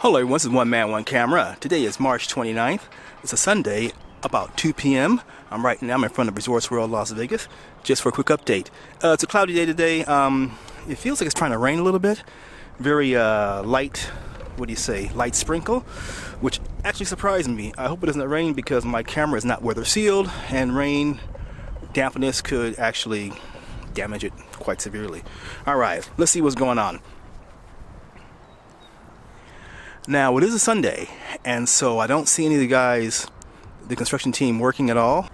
Hello everyone, this is OneManOneCamera. Today is March 29th. It's a Sunday, about 2 p.m. I'm right now in front of Resorts World Las Vegas, just for a quick update. It's a cloudy day today. It feels like it's trying to rain a little bit. Very light, light sprinkle, which actually surprised me. I hope it doesn't rain because my camera is not weather sealed, and rain, dampness could actually damage it quite severely. Alright, let's see what's going on. Now, it is a Sunday, and so I don't see any of the guys, the construction team, working at all.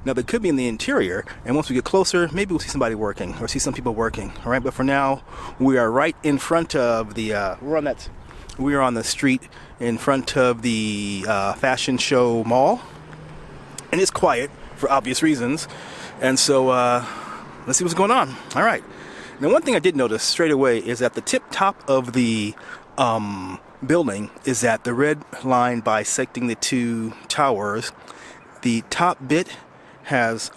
Now, they could be in the interior, and once we get closer, maybe we'll see somebody working, or see some people working. All right, but for now, we are right in front of the, we are on the street in front of the fashion show mall, and it's quiet for obvious reasons, and so, let's see what's going on. All right. Now, one thing I did notice straight away is that the tip top of the building is that the red line bisecting the two towers, the top bit has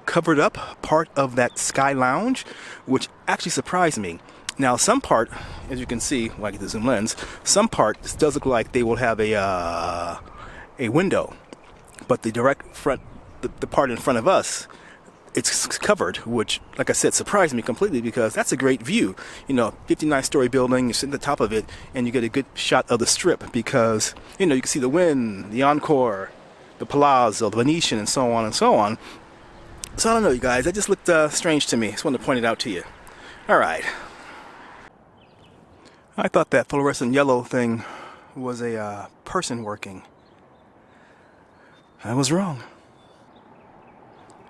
covered up part of that sky lounge, which actually surprised me. Now, some part, as you can see, when I get the zoom lens, some part does look like they will have a window, but the direct front, the part in front of us, it's covered, which, like I said, surprised me completely because that's a great view. You know, 59-story building, you sit at the top of it, and you get a good shot of the Strip because, you know, you can see the Wynn, the Encore, the Palazzo, the Venetian, and so on and so on. So I don't know, you guys, that just looked strange to me. Just wanted to point it out to you. All right. I thought that fluorescent yellow thing was a person working. I was wrong.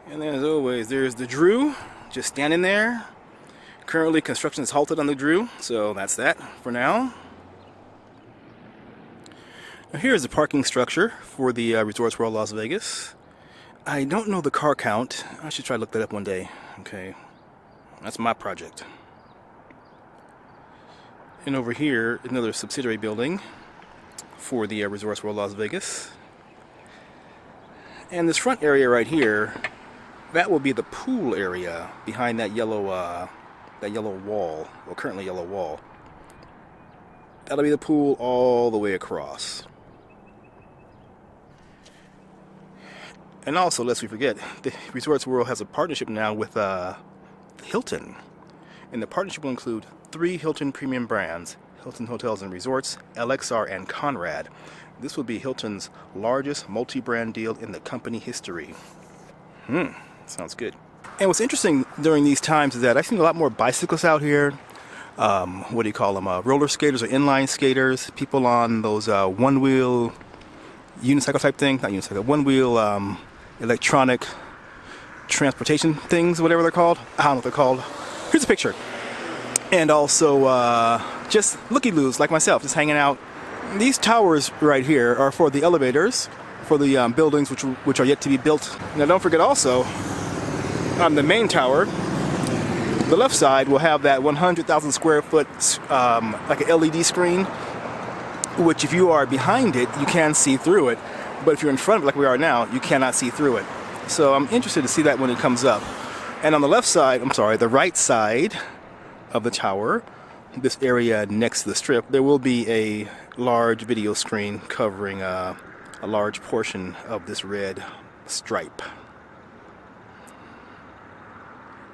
And then, as always, there's the Drew, just standing there. Currently, construction is halted on the Drew, so that's that for now. Now, here's the parking structure for the Resorts World Las Vegas. I don't know the car count. I should try to look that up one day. Okay, that's my project. And over here, another subsidiary building for the Resorts World Las Vegas. And this front area right here, that will be the pool area behind that yellow wall, or currently yellow wall. That'll be the pool all the way across. And also, lest we forget, the Resorts World has a partnership now with Hilton. And the partnership will include 3 Hilton premium brands: Hilton Hotels and Resorts, LXR, and Conrad. This will be Hilton's largest multi-brand deal in the company history. Sounds good. And what's interesting during these times is that I've seen a lot more bicyclists out here. What do you call them? Roller skaters or inline skaters. People on those one-wheel unicycle type thing. Not unicycle. One-wheel electronic transportation things, whatever they're called. I don't know what they're called. Here's a picture. And also just looky-loos like myself, just hanging out. These towers right here are for the elevators, for the buildings which are yet to be built. Now, don't forget also, on the main tower, the left side will have that 100,000 square foot like an LED screen, which if you are behind it, you can see through it, but if you're in front of it like we are now, you cannot see through it. So I'm interested to see that when it comes up. And on the left side, the right side of the tower, this area next to the Strip, there will be a large video screen covering a large portion of this red stripe.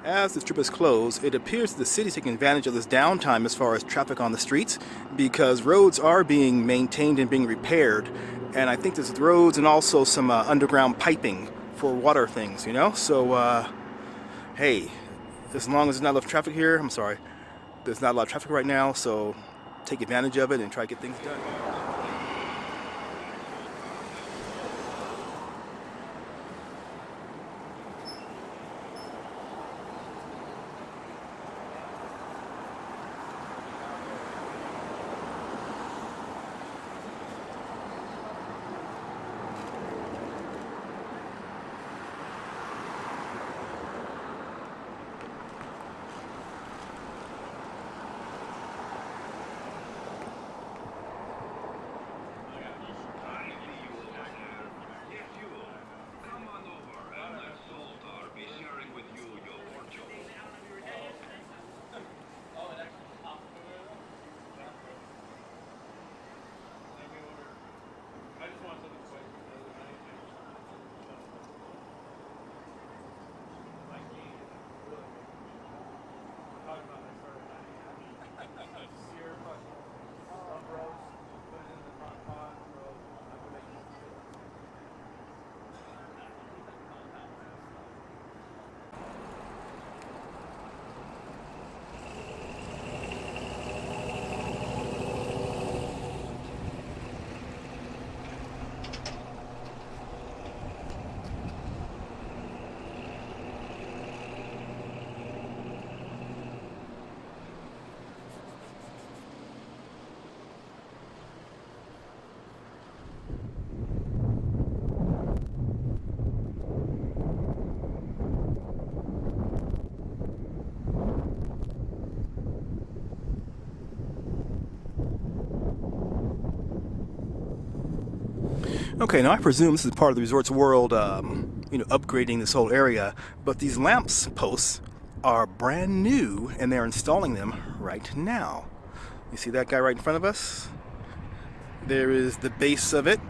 As the Strip is closed, it appears that the city is taking advantage of this downtime as far as traffic on the streets, because roads are being maintained and being repaired, and I think there's roads and also some underground piping for water things, you know? So, hey, as long as there's not enough traffic here, there's not a lot of traffic right now, so take advantage of it and try to get things done. Okay, now I presume this is part of the Resorts World, upgrading this whole area, but these lamps posts are brand new and they're installing them right now. You see that guy right in front of us? There is the base of it,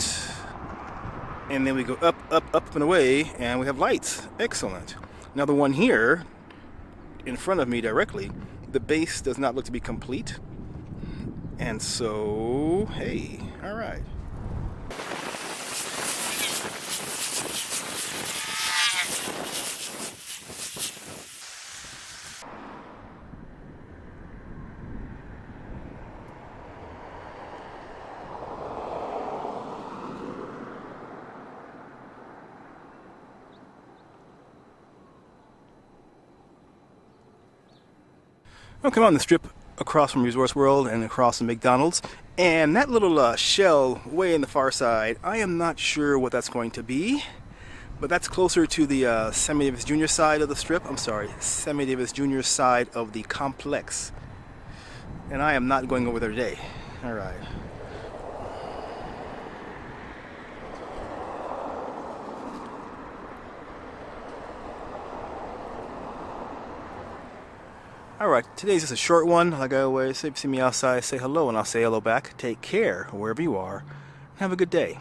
and then we go up, up, up and away, and we have lights. Excellent. Now the one here in front of me directly, the base does not look to be complete, and so hey, all right. Okay, I'm on the strip across from Resorts World and across from McDonald's, and that little shell way in the far side, I am not sure what that's going to be, but that's closer to the Sammy Davis Jr. side of the strip. I'm sorry, Sammy Davis Jr. side of the complex, and I am not going over there today. All right. Alright, today's just a short one. Like I always say, if you see me outside, say hello, and I'll say hello back. Take care, wherever you are. Have a good day.